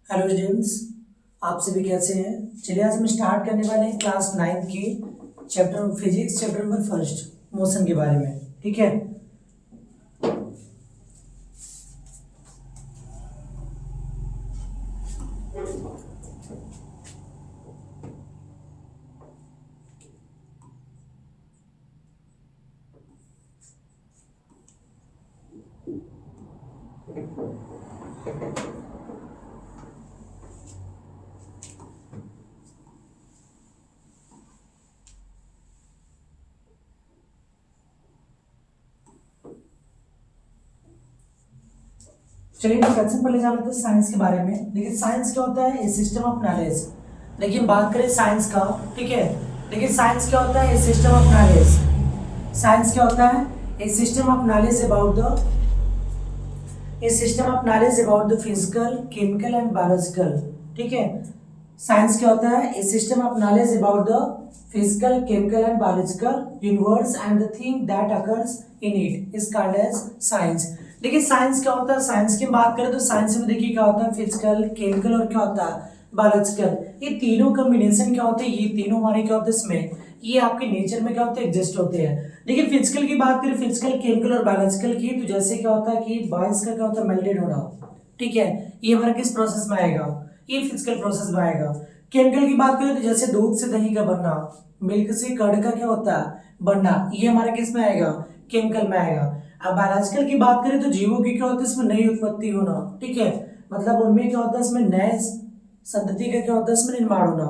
Hello students, आप सभी कैसे हैं। चलिए आज हम स्टार्ट करने वाले हैं क्लास 9 की chapter physics chapter number first motion के बारे में। ठीक है। चलिए सबसे पहले जान लेते हैं साइंस के बारे में। देखिए साइंस क्या होता है, ए सिस्टम ऑफ नॉलेज। देखिए बात करें साइंस का, ठीक है। देखिए साइंस क्या होता है, a system of knowledge. Science क्या होता है, a system of knowledge about the a system of knowledge about the physical, chemical and biological. ठीक है। साइंस क्या होता है, a system of knowledge about the physical, chemical and biological universe and the thing that occurs in it is called as science. देखिए science क्या होता है, science की बात करें तो साइंस में देखिए क्या होता है, फिजिकल, केमिकल और क्या होता है, बायोलॉजिकल। ये तीनों कॉम्बिनेशन क्या होते हैं, ये तीनों हमारे क्या होते हैं इसमें, ये आपके नेचर में क्या होते हैं, एग्जिस्ट होते हैं। देखिए फिजिकल की बात करें, फिजिकल, केमिकल और बायोलॉजिकल की, तो जैसे क्या होता है कि बॉयज का क्या होता है, मेल्टेड होना। ठीक है। ये हमारा किस प्रोसेस में आएगा, ये फिजिकल प्रोसेस में आएगा। केमिकल की बात करें तो जैसे दूध से दही का बनना, मिल्क से कर्ड का क्या होता है, बनना, ये हमारा किस में आएगा, केमिकल में आएगा। अब बायोलॉजिकल की बात करें तो जीवों की क्या होता है, इसमें नई उत्पत्ति होना। ठीक है। मतलब उनमें क्या होता है, इसमें नए संतति का क्या होता है, इसमें निर्माण होना,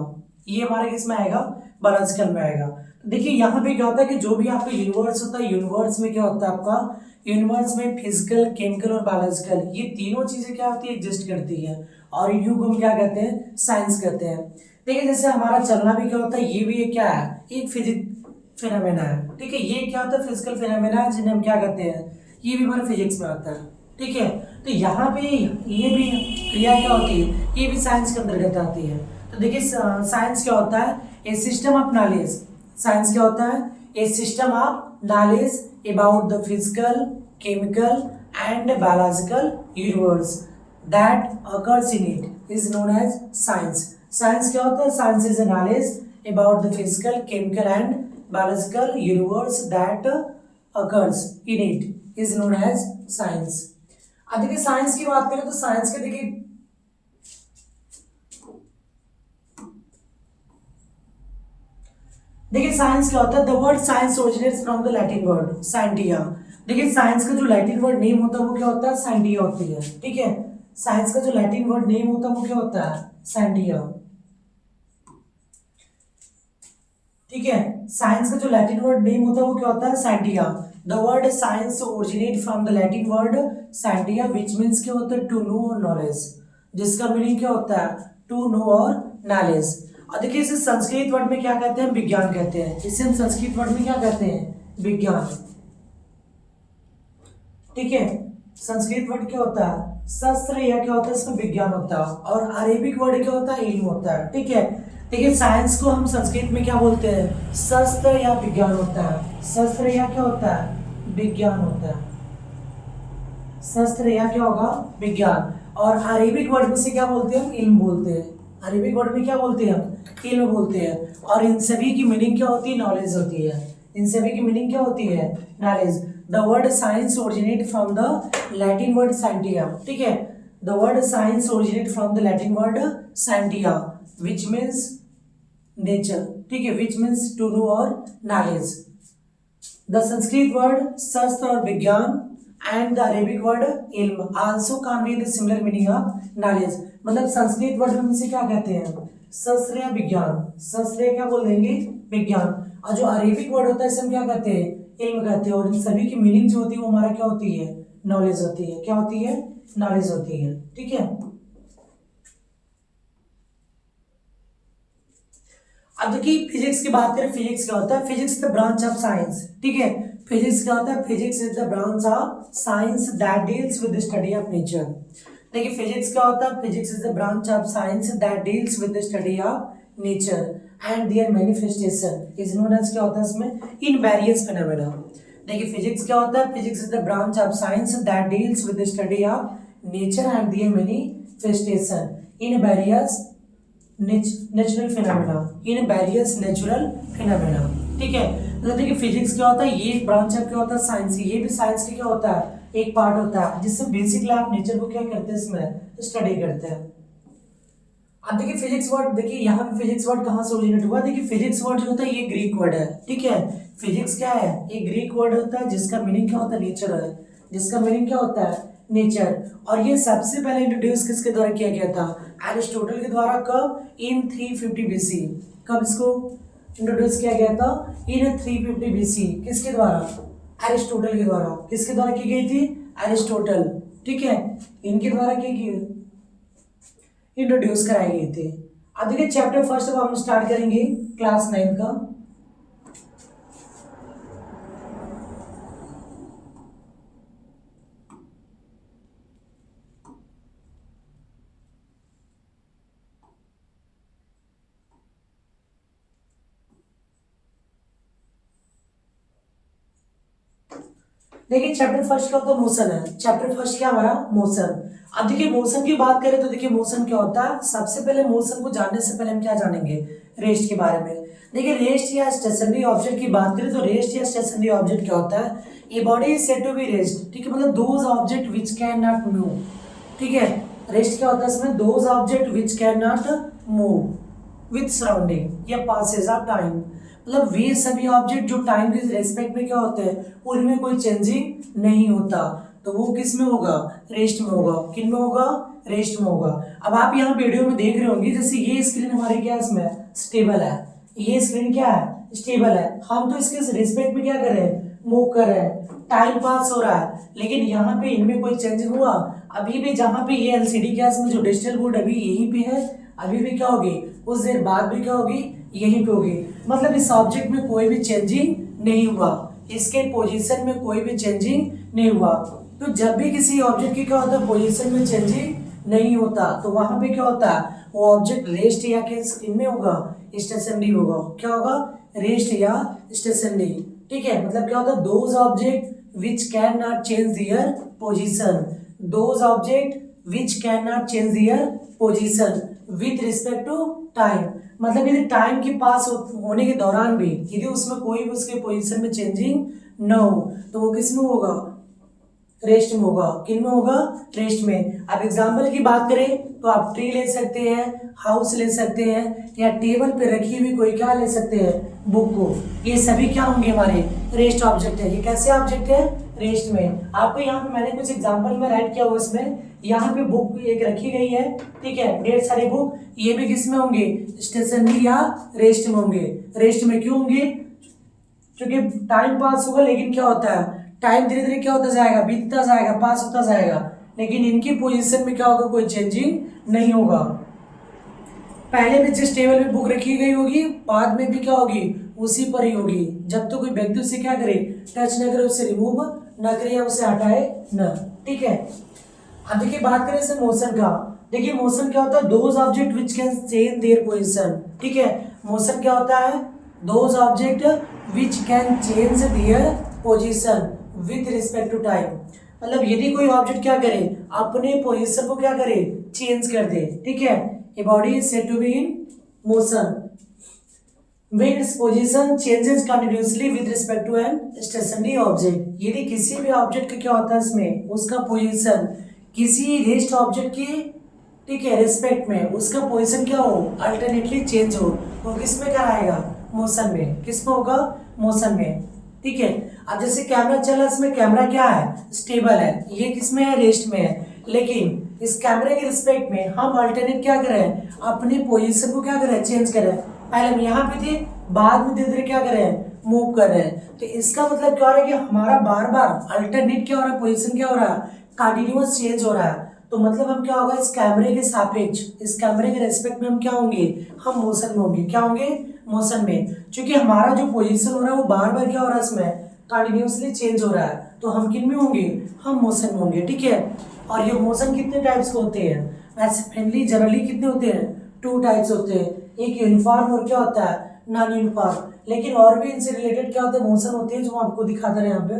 ये हमारे किस में आएगा, बायोलॉजिकल में आएगा। तो देखिए यहाँ पे क्या होता है कि जो भी आपका यूनिवर्स होता है, यूनिवर्स में क्या होता है आपका, यूनिवर्स में फिजिकल, केमिकल और बायोलॉजिकल, ये तीनों चीजें क्या होती है, एग्जिस्ट करती है। और इन्हीं को हम क्या कहते हैं, साइंस कहते हैं। देखिए जैसे हमारा चलना भी क्या होता है, ये भी एक क्या है, एक फिजिक्स फिनोमेना है। ठीक है। ये क्या होता है, फिजिकल फिनोमेना है, जिन्हें हम क्या कहते हैं, ये भी हमारे फिजिक्स में आता है। ठीक है। तो यहाँ पे ये भी क्रिया क्या होती है, ये भी साइंस के अंतर्गत आती है। तो देखिए साइंस क्या होता है, a system of knowledge. Science क्या होता है, a system of knowledge about the physical, chemical and biological universe that occurs in it is known as science. Science क्या होता है, science is a knowledge about the physical, chemical and biological universe that occurs in it is known as science। अब देखिए science की बात करें तो science के देखिए साइंस क्या होता है, the word science originates from the Latin word scientia. देखिए साइंस का जो लैटिन वर्ड नेम होता है वो क्या होता है, साइंटिया होती है। ठीक है। साइंस का जो लैटिन वर्ड नेम होता है वो क्या होता है, साइंटिया। ठीक है। साइंस का जो लैटिन वर्ड नेम होता है वो क्या होता है, scientia. The word science originate from the Latin word scientia which means क्या होता है, टू नो और नॉलेज, जिसका मीनिंग क्या होता है, टू नो और नॉलेज। और देखिए इसे संस्कृत वर्ड में क्या कहते हैं, विज्ञान कहते हैं। इसे हम संस्कृत वर्ड में क्या कहते हैं, विज्ञान। ठीक है। संस्कृत वर्ड क्या होता है, शस्त्र, या क्या होता है, इसमें विज्ञान होता है। और अरेबिक वर्ड क्या होता है, इल्म होता है। ठीक है। देखिए साइंस को हम संस्कृत में क्या बोलते हैं, शस्त्र या विज्ञान होता है। शस्त्र या क्या होता है, विज्ञान होता है। शस्त्र या क्या होगा, विज्ञान। और अरेबिक वर्ड में से क्या बोलते हैं, हम इल्म बोलते हैं। अरेबिक वर्ड में क्या बोलते हैं, हम इल्म बोलते हैं। और इन सभी की मीनिंग क्या होती है, नॉलेज होती है। इन सभी की मीनिंग क्या होती है, knowledge. The word science originate from the Latin word scientia. ठीक है। The word science originate from the Latin word scientia which means nature. ठीक है। विच मीन्स टू नो और नॉलेज। द संस्कृत वर्ड शस्त्र और विज्ञान एंड द अरेबिक वर्ड इल्म also convey the similar meaning of knowledge. मतलब संस्कृत वर्ड में से क्या कहते हैं, शस्त्र या विज्ञान। शस्त्र या क्या बोल देंगे, विज्ञान। और जो अरेबिक वर्ड होता है इसे हम क्या कहते हैं, इल्म कहते हैं। और इन सभी की मीनिंग जो होती है वो हमारा क्या होती है, नॉलेज होती है। क्या होती है, नॉलेज होती है। ठीक है। अब देखिए फिजिक्स की बात करें, फिजिक्स क्या होता है, physics the branch of science. ठीक है। फिजिक्स क्या होता है, physics is the branch of science that deals with the study of nature. देखिए फिजिक्स क्या होता है, physics is the branch of science that deals with the study of nature and their manifestation is known as क्या होता है इसमें, in various phenomena. देखिए physics क्या होता है, physics is the branch of science that deals with the study of nature and their manifestation in various natural phenomena, in various natural phenomena. ठीक है, मतलब देखिए फिजिक्स क्या होता है, ये एक ब्रांच है क्या होता है साइंस, ये भी साइंस का क्या होता है एक पार्ट होता है, जिससे बेसिकली आप नेचर को क्या करते हैं इसमें स्टडी करते हैं। अब देखिए फिजिक्स वर्ड, देखिए यहाँ पे फिजिक्स वर्ड कहाँ से ओरिजिनेट हुआ, देखिए फिजिक्स वर्ड जो होता है ये ग्रीक वर्ड है। ठीक है, फिजिक्स क्या है, ये ग्रीक वर्ड होता है जिसका मीनिंग क्या होता है नेचर है, जिसका मीनिंग क्या होता है नेचर। और ये सबसे पहले इंट्रोड्यूस किसके द्वारा किया गया था, एरिस्टोटल के द्वारा। कब, इन 350 बीसी। कब इसको इंट्रोड्यूस किया गया था, इन 350 बीसी। किसके द्वारा, एरिस्टोटल के द्वारा। किसके द्वारा की गई थी, एरिस्टोटल। ठीक है, इनके द्वारा की इंट्रोड्यूस कराई गई थी। अब देखिए चैप्टर फर्स्ट अब हम स्टार्ट करेंगे क्लास 9 का। देखिए चैप्टर फर्स्ट का तो मोशन है, चैप्टर फर्स्ट क्या हमारा मोशन। अब देखिए मोशन की बात करें तो देखिए मोशन क्या होता है, सबसे पहले मोशन को जानने से पहले हम क्या जानेंगे, रेस्ट के बारे में। देखिए रेस्ट या स्टेशनरी ऑब्जेक्ट की बात करें तो रेस्ट या स्टेशनरी ऑब्जेक्ट क्या होता है, a body is said to be rest. ठीक है, मतलब those object which can not move. ठीक है, रेस्ट क्या होता है इसमें, those object which can not move with surrounding या पासेज ऑफ टाइम। मतलब वे सभी ऑब्जेक्ट जो टाइम के रेस्पेक्ट में क्या होते हैं, उनमें कोई चेंजिंग नहीं होता, तो वो किस में होगा, रेस्ट में होगा। किन में होगा, रेस्ट में होगा। अब आप यहाँ वीडियो में देख रहे होंगे, जैसे ये स्क्रीन हमारे क्या इसमें स्टेबल है, ये स्क्रीन क्या है स्टेबल है, हम तो इसके रेस्पेक्ट में क्या कर रहे हैं, मूव कर रहे हैं, टाइम पास हो रहा है। लेकिन यहाँ पे इनमें कोई चेंजिंग हुआ, अभी भी जहाँ पे ये एलसीडी क्या इसमें जो डिजिटल बोर्ड अभी यहीं पे है, अभी भी क्या होगी, कुछ देर बाद भी क्या होगी, यहीं पे होगी। मतलब इस ऑब्जेक्ट में कोई भी चेंजिंग नहीं हुआ, इसके पोजीशन में कोई भी चेंजिंग नहीं हुआ। तो जब भी किसी ऑब्जेक्ट की क्या होता है, पोजीशन में चेंजिंग नहीं होता, तो वहां पे क्या होता है, वो ऑब्जेक्ट रेस्ट या किन में होगा, स्टेशनरी होगा। क्या होगा, रेस्ट या स्टेशनरी। ठीक है, मतलब क्या होता है, those object which can not change their position, those object which can not change their position with respect to time. मतलब यदि टाइम के पास होने के दौरान भी यदि उसमें कोई भी उसके पोजीशन में चेंजिंग न हो, तो वो किस में होगा, रेस्ट में होगा। किन में होगा, रेस्ट में। अब एग्जाम्पल की बात करें तो आप ट्री ले सकते हैं, हाउस ले सकते हैं, या टेबल पे रखी हुई कोई क्या ले सकते हैं, बुक को। ये सभी क्या होंगे, हमारे रेस्ट ऑब्जेक्ट है। ये कैसे ऑब्जेक्ट है, रेस्ट में। आपको यहाँ पे मैंने कुछ एग्जाम्पल में राइट किया हुआ, इसमें यहाँ पे बुक एक रखी गई है। ठीक है, ढेर सारी बुक, ये भी किस में होंगे, स्टेशनरी या रेस्ट में होंगे। रेस्ट में क्यों होंगे, क्योंकि टाइम पास होगा, लेकिन क्या होता है, टाइम धीरे धीरे क्या होता जाएगा, बीतता जाएगा, पास होता जाएगा, लेकिन इनकी पोजीशन में क्या होगा, कोई चेंजिंग नहीं होगा। पहले भी जिस टेबल पे बुक रखी गई होगी, बाद में भी क्या होगी, उसी पर ही होगी, जब तो कोई व्यक्ति उसे क्या करे, टच न करे, उसे रिमूव न करे या उसे हटाए न। ठीक है, अब देखिए बात करें इसे मोशन का। देखिए मोशन क्या होता है, those object which can change their position. ठीक है, मोशन क्या होता है, those object which can change their position with respect to time. मतलब यदि कोई ऑब्जेक्ट क्या करे, अपने पोजीशन को क्या करे, चेंज कर दे। ठीक है, a body is said to be in motion when its position changes continuously with respect to an stationary object। यदि किसी भी ऑब्जेक्ट का क्या होता है इसमें, उसका पोजीशन किसी रेस्ट ऑब्जेक्ट की, ठीक है, रिस्पेक्ट में उसका पोजीशन क्या हो, अल्टरनेटली चेंज हो, तो किस में कराएगा, मोशन में। किस में होगा, मोशन में। ठीक है, अब जैसे कैमरा चला, इसमें कैमरा क्या है, स्टेबल है, ये किस में है, रेस्ट में है, लेकिन इस कैमरे के रिस्पेक्ट में हम अल्टरनेट क्या करें, अपने पोजीशन को क्या करें, चेंज करें। पहले हम यहाँ पे थे, बाद में धीरे धीरे क्या कर रहे हैं, मूव कर रहे हैं। तो इसका मतलब क्या हो रहा है कि हमारा बार बार अल्टरनेट क्या हो रहा है, पोजीशन क्या हो रहा है, कंटिन्यूअस चेंज हो रहा है। तो मतलब हम क्या होगा, इस कैमरे के सापेक्ष, इस कैमरे के रेस्पेक्ट में हम क्या होंगे, हम मोशन में होंगे। क्या होंगे, मोशन में। क्योंकि हमारा जो पोजीशन हो रहा है वो बार बार क्या हो रहा है, इसमें कंटिन्यूअसली चेंज हो रहा है, तो हम किन में होंगे, हम मोशन में होंगे। ठीक है, और ये मोशन कितने टाइप्स के होते हैं, वैसे मेनली जनरली कितने होते हैं, 2 टाइप्स होते हैं, एक यूनिफॉर्म और क्या होता है, नॉन यूनिफॉर्म। लेकिन और भी इनसे रिलेटेड क्या होते हैं, मोशन होते हैं, जो हम आपको दिखाते रहे यहाँ पे।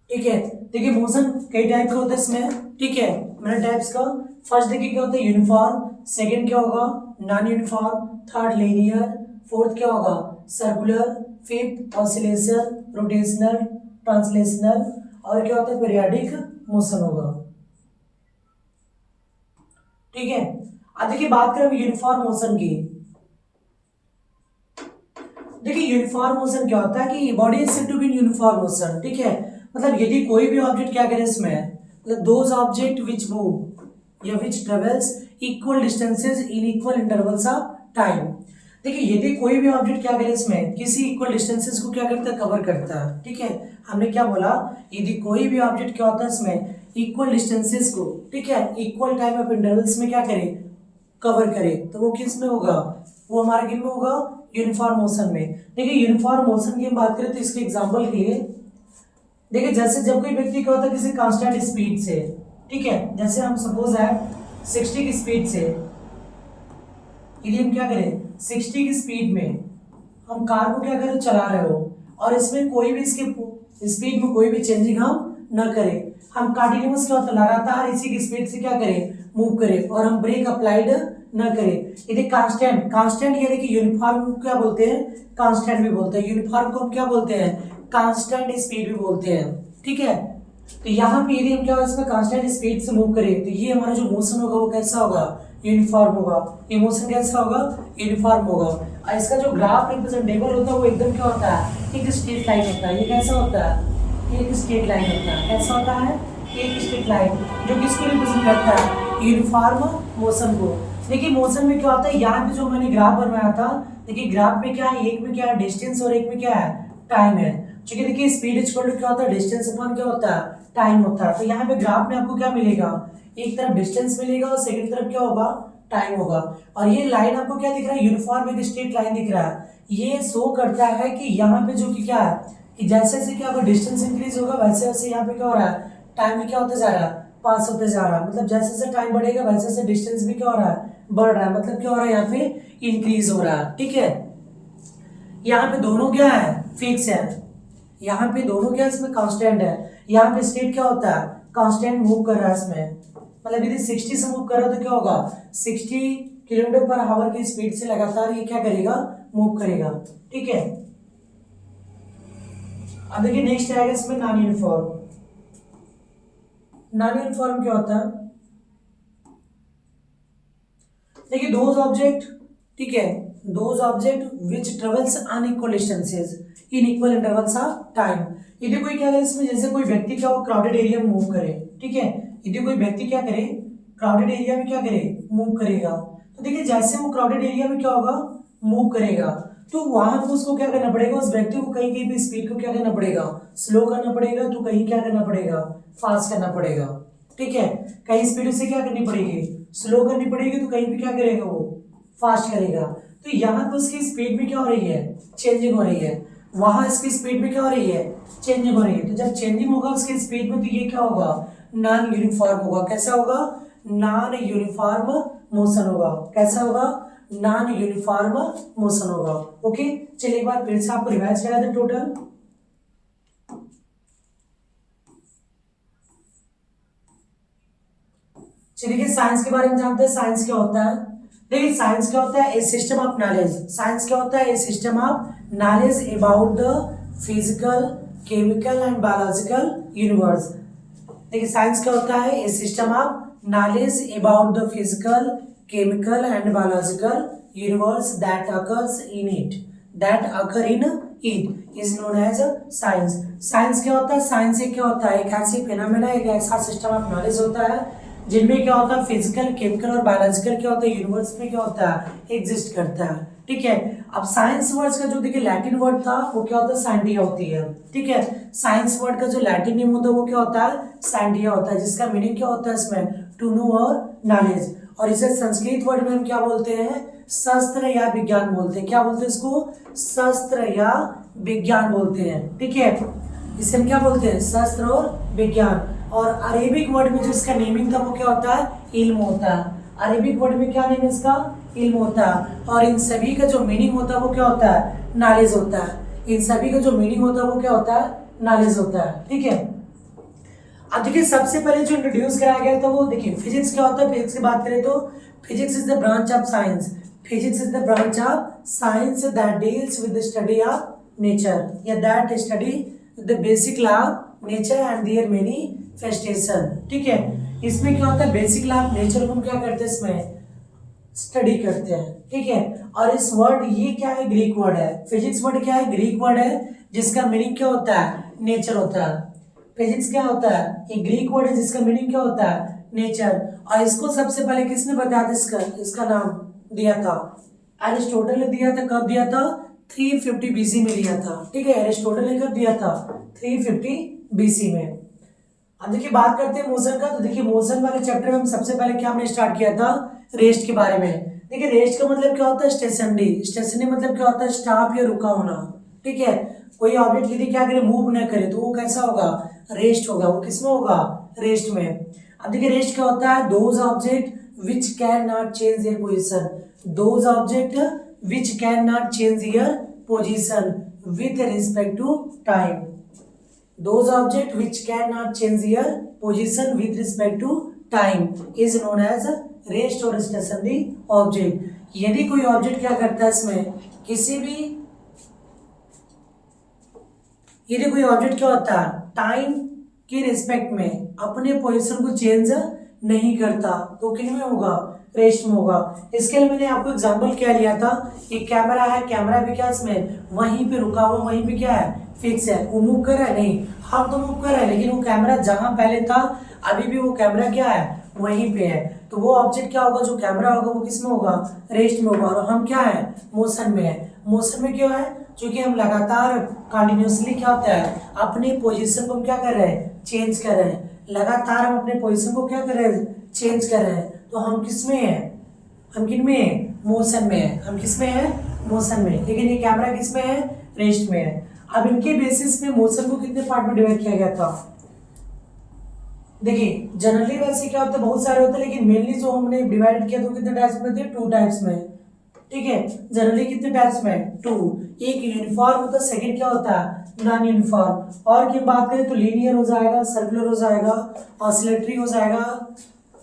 ठीक है, देखिए मोशन कई टाइप का होता है इसमें, ठीक है, मैंने टाइप्स का फर्स्ट देखिए क्या होता है यूनिफॉर्म, सेकंड क्या होगा non uniform, third linear, fourth क्या होगा circular, fifth oscillation, rotational, translational, और क्या होता है पीरियोडिक मोशन होगा, ठीक है। अब देखिए बात करें यूनिफॉर्म मोशन की। देखिए यूनिफॉर्म मोशन क्या होता है कि body is said to be in uniform motion, ठीक है, मतलब यदि कोई भी ऑब्जेक्ट क्या करे इसमें, मतलब दोज ऑब्जेक्ट विच मूव या which travels equal distances in equal intervals of time. देखिए यदि कोई भी ऑब्जेक्ट क्या करे इसमें किसी इक्वल डिस्टेंसेस को क्या करता है कवर करता है, ठीक है, हमने क्या बोला यदि कोई भी ऑब्जेक्ट क्या होता है इसमें इक्वल डिस्टेंसेस को, ठीक है, इक्वल टाइम ऑफ इंटरवल्स में क्या करे कवर करे, तो वो किस में होगा, वो हमारा किन में होगा यूनिफॉर्म मोशन में। देखिए यूनिफॉर्म मोशन की हम बात करें तो इसके एग्जांपल के लिए देखिए जैसे जब कोई व्यक्ति क्या होता है किसी कांस्टेंट स्पीड से, ठीक है, जैसे हम सपोज है 60 की स्पीड से, यदि हम क्या करें 60 की स्पीड में हम कार को क्या करें चला रहे हो और इसमें कोई भी इसके स्पीड में कोई भी चेंजिंग हम न करें, हम कंटिन्यूअस क्या होता है लगातार इसी की स्पीड से क्या करें मूव करें और हम ब्रेक अप्लाइड न करें, यदि कांस्टेंट कांस्टेंट यानी कि यूनिफॉर्म को क्या बोलते हैं कांस्टेंट भी बोलते हैं, यूनिफॉर्म को हम क्या बोलते हैं कांस्टेंट स्पीड भी बोलते हैं, ठीक है। तो यहाँ पे यदि हम क्या होगा इसमें कांस्टेंट स्पीड से मूव करें तो ये हमारा जो मोशन होगा वो कैसा होगा यूनिफॉर्म होगा, ये मोशन कैसा होगा यूनिफॉर्म होगा। और इसका जो ग्राफ रिप्रेजेंटेबल होता है वो एकदम क्या होता है एक स्ट्रेट लाइन होता है, ये कैसा होता है एक स्ट्रेट लाइन होता है, कैसा होता है एक स्ट्रेट लाइन जो किसको रिप्रेजेंट करता है यूनिफॉर्म मोशन को। देखिए मोशन में क्या होता है यहाँ पे जो मैंने ग्राफ बनवाया था, देखिए ग्राफ में क्या है एक में क्या है डिस्टेंस और एक में क्या है टाइम है, क्योंकि देखिए स्पीड इक्वल टू क्या होता है डिस्टेंस अपॉन क्या होता है टाइम होता है। तो यहाँ पे ग्राफ में आपको क्या मिलेगा एक तरफ डिस्टेंस मिलेगा और सेकंड तरफ क्या होगा टाइम होगा, और ये लाइन आपको क्या दिख रहा है यूनिफॉर्म एक स्ट्रेट लाइन दिख रहा है, ये शो करता है कि यहाँ पे जो कि क्या है कि जैसे जैसे क्या होगा डिस्टेंस इंक्रीज होगा वैसे वैसे यहाँ पे क्या हो रहा है टाइम भी क्या होता जा रहा है पास होते जा रहा है, मतलब जैसे जैसे टाइम बढ़ेगा वैसे वैसे डिस्टेंस भी क्या हो रहा है बढ़ रहा है, मतलब क्या हो रहा है यहाँ पे इंक्रीज हो रहा है, ठीक है। यहाँ पे दोनों क्या है फिक्स है, यहाँ पे दोनों क्या इसमें कांस्टेंट है, यहाँ पे स्टेट क्या होता है कांस्टेंट मूव कर रहा है इसमें, मतलब यदि 60 से मूव कर रहा है तो क्या होगा 60 किलोमीटर पर आवर की स्पीड से लगातार ये क्या करेगा मूव करेगा, ठीक है। अब देखिए नेक्स्ट आएगा इसमें नॉन यूनिफॉर्म। नॉन यूनिफॉर्म क्या होता है, देखिए दोज ऑब्जेक्ट, ठीक है, those object which travels unequal distances in equal intervals of time. यदि कोई क्या करे इसमें जैसे कोई व्यक्ति क्या हो क्राउडेड एरिया में मूव करे, ठीक है, यदि कोई व्यक्ति क्या करे क्राउडेड एरिया में क्या करे मूव करेगा, तो देखिए जैसे वो क्राउडेड एरिया में क्या होगा मूव करेगा तो वहां पर उसको क्या करना पड़ेगा उस व्यक्ति को कहीं कहीं भी स्पीड को क्या करना पड़ेगा स्लो करना पड़ेगा, तो कहीं क्या करना पड़ेगा फास्ट करना पड़ेगा, ठीक है, कहीं स्पीड से क्या करनी पड़ेगी स्लो करनी पड़ेगी, तो कहीं भी क्या करेगा वो फास्ट करेगा। तो यहाँ पे उसकी स्पीड में क्या हो रही है चेंजिंग हो रही है, वहां इसकी स्पीड में क्या हो रही है चेंजिंग हो रही है, तो जब चेंजिंग होगा उसकी स्पीड में तो ये क्या होगा नॉन यूनिफॉर्म होगा, कैसा होगा नॉन यूनिफॉर्म मोशन होगा, कैसा होगा नॉन यूनिफॉर्म मोशन होगा। ओके चलिए एक बार फिर से आपको रिवाइज करा दें टोटल। चलिए साइंस के बारे में जानते हैं, साइंस क्या होता है। देखिए साइंस क्या होता है a system of knowledge, science क्या होता है a system of knowledge about the physical chemical and biological universe. देखिए साइंस क्या होता है a system of knowledge about the physical chemical and biological universe that occurs in it, that occur in it is known as science। Science क्या होता है science एक क्या होता है एक ऐसी फिनोमेना एक ऐसा सिस्टम ऑफ नॉलेज होता है जिनमें क्या होता है फिजिकल केमिकल और बायोलॉजिकल क्या होता है यूनिवर्स में क्या होता है एग्जिस्ट करता है, ठीक है। अब साइंस वर्ड्स का जो देखिए लैटिन वर्ड था वो क्या होता है साइंटिया होती है, ठीक है, साइंस वर्ड का जो लैटिन नेम होता है वो क्या होता है साइंटिया होता है, जिसका मीनिंग क्या होता है इसमें टू नो और नॉलेज, और इसे संस्कृत वर्ड में हम क्या बोलते हैं शास्त्र या विज्ञान बोलते हैं, क्या बोलते हैं इसको शास्त्र या विज्ञान बोलते हैं, ठीक है, इसे हम क्या बोलते हैं शास्त्र और विज्ञान। और अरेबिक वर्ड में जो इसका नेमिंग था वो क्या होता है इल्म होता है, अरेबिक वर्ड में क्या नेम है इसका इल्म होता है, और इन सभी का जो मीनिंग होता है वो क्या होता है नॉलेज होता है, इन सभी का जो मीनिंग होता है वो क्या होता है नॉलेज होता है, ठीक है। अब देखिए सबसे पहले जो इंट्रोड्यूस कराया गया था वो देखिए फिजिक्स क्या होता है। फिजिक्स की बात करें तो physics is the branch of science, physics is the branch of science that deals with the study of nature या that study the basic law of nature and their manifestation. ठीक है, इसमें क्या होता है बेसिक लॉ ऑफ नेचर को हम क्या करते हैं इसमें स्टडी करते हैं। ठीक है, और इस वर्ड ये क्या है ग्रीक वर्ड है, फिजिक्स वर्ड क्या है ग्रीक वर्ड है जिसका मीनिंग क्या होता है नेचर होता है। फिजिक्स क्या होता है ये ग्रीक वर्ड है जिसका मीनिंग क्या होता है नेचर। और इसको सबसे पहले किसने बताया था, इसका नाम दिया था एरिस्टोटल ने दिया था। कब दिया था 350 बीसी में दिया था। ठीक है, एरिस्टोटल ने कब दिया था 350 बीसी में। अब देखिए बात करते हैं मोशन का। तो देखिए मोशन वाले चैप्टर में हम सबसे पहले क्या हमने स्टार्ट किया था रेस्ट के बारे में। देखिए रेस्ट का मतलब क्या होता है स्टेशनरी, स्टेशनरी मतलब क्या होता है स्टॉप या रुका होना। ठीक है, कोई ऑब्जेक्ट यदि क्या करे मूव न करे तो वो कैसा होगा रेस्ट होगा, वो किसमें होगा रेस्ट में। अब देखिए रेस्ट क्या होता है those object which can not change their position, those object which can not change their position with respect to time, those object which cannot change their position with respect to time is known as rest or stationary object। यदि कोई object क्या करता है इसमें किसी भी यदि कोई ऑब्जेक्ट क्या होता है टाइम के रिस्पेक्ट में अपने पोजीशन को चेंज नहीं करता तो किन में होगा रेस्ट में होगा। इसके लिए मैंने आपको एग्जांपल क्या लिया था, ये कैमरा है, कैमरा भी क्या इसमें वहीं पे रुका हुआ, वहीं पे क्या है फिक्स है, वो मूव कर रहा है नहीं, हम तो मूव कर रहे हैं लेकिन वो कैमरा जहां पहले था अभी भी वो कैमरा क्या है वहीं पे है। तो वो ऑब्जेक्ट क्या होगा जो कैमरा होगा वो किस में होगा रेस्ट में होगा। और हम क्या है मोशन में है। मोशन में क्यों है क्योंकि हम लगातार कंटिन्यूसली क्या होता है अपने पोजीशन को हम क्या कर रहे हैं चेंज कर रहे हैं, लगातार हम अपने पोजीशन को क्या कर रहे हैं चेंज कर रहे हैं। तो हम किस में है हम किन में है मोशन में है, हम किस में है मोशन में। लेकिन ये कैमरा किस में है रेस्ट में है। अब इनके बेसिस पे मोशन को कितने पार्ट में डिवाइड किया गया था। देखिए जनरली वैसे क्या होता है बहुत सारे होते हैं लेकिन मेनली जो हमने डिवाइड किया तो कितने टाइप्स में थे 2 टाइप्स में। ठीक है, जनरली कितने टाइप्स में 2, एक यूनिफॉर्म होता है सेकंड क्या होता है नॉन यूनिफॉर्म। और की बात करें तो लीनियर हो जाएगा, सर्कुलर हो जाएगा, ऑसिलेटरी हो जाएगा।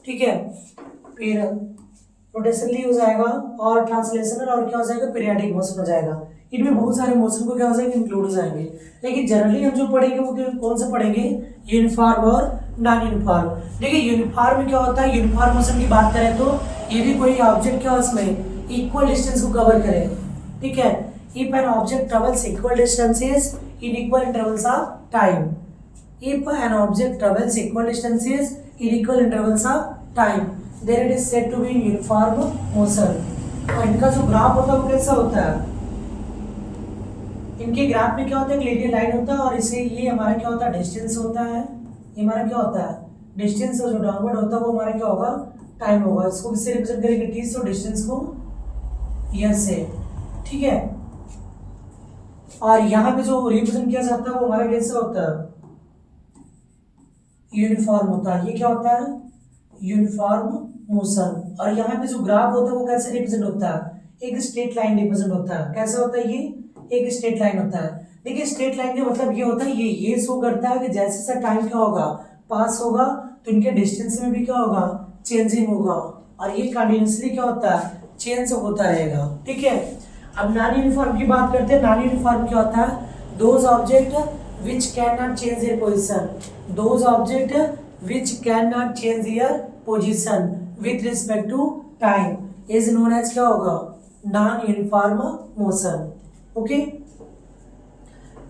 ठीक है, फिर रोटेशनली हो जाएगा और ट्रांसलेशनल और क्या हो जाएगा पीरियाडिक मोशन हो जाएगा। इनमें बहुत सारे मोशन को क्या हो जाएंगे इंक्लूड हो जाएंगे। लेकिन जनरली हम जो पढ़ेंगे वो कौन से पढ़ेंगे यूनिफॉर्म और नॉन यूनिफॉर्म। देखिए यूनिफॉर्म में क्या होता है यूनिफॉर्म मोशन की बात करें तो यदि कोई ऑब्जेक्ट क्या उसमें इक्वल डिस्टेंस को कवर करे। ठीक है, if an object travels equal distances in equal intervals of time, if an object travels equal distances in equal intervals of time there it is said to be uniform motion. और इनका जो graph होता है वो कैसा होता है, इनके ग्राफ में क्या होता है एक लीनियर लाइन होता है और इसे ये हमारा क्या होता है डिस्टेंस होता है, ये हमारा क्या होता है डिस्टेंस। और जो डाउनवर्ड होता है वो हमारा क्या होगा टाइम होगा। इसको किससे रिप्रेजेंट करेंगे टी से, डिस्टेंस को ईयर से। ठीक है, और यहाँ पे जो रिप्रेजेंट किया जाता है वो हमारा कैसे होता है यूनिफॉर्म होता है। ये क्या होता है यूनिफॉर्म मोशन। और यहाँ पे जो ग्राफ होता है वो कैसे रिप्रेजेंट होता है एक स्ट्रेट लाइन रिप्रेजेंट होता है। कैसे होता है ये एक स्ट्रेट लाइन होता है। देखिए स्ट्रेट लाइन का मतलब ये होता है ये शो करता है कि जैसे जैसा टाइम क्या होगा पास होगा तो इनके डिस्टेंस में भी क्या होगा चेंजिंग होगा और ये कंटिन्यूसली क्या होता है चेंज होता रहेगा। ठीक है, अब नॉन यूनिफॉर्म की बात करते हैं। नॉन यूनिफॉर्म क्या होता है those object which can not change their position, those object which can not change their position with respect to time is known as क्या होगा non uniform motion. Okay,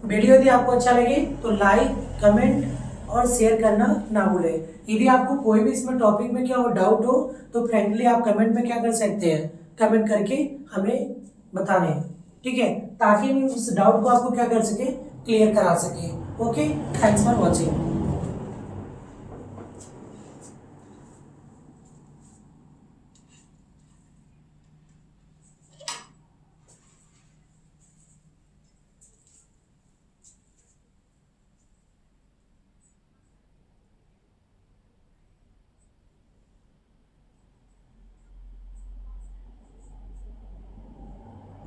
video यदि आपको अच्छा लगे तो लाइक कमेंट और शेयर करना ना भूलें। यदि आपको कोई भी इसमें टॉपिक में क्या हो डाउट हो तो फ्रेंकली आप कमेंट में क्या कर सकते हैं कमेंट करके हमें बता दें। ठीक है, ताकि हम उस डाउट को आपको क्या कर सके क्लियर करा सके। Okay, thanks for watching.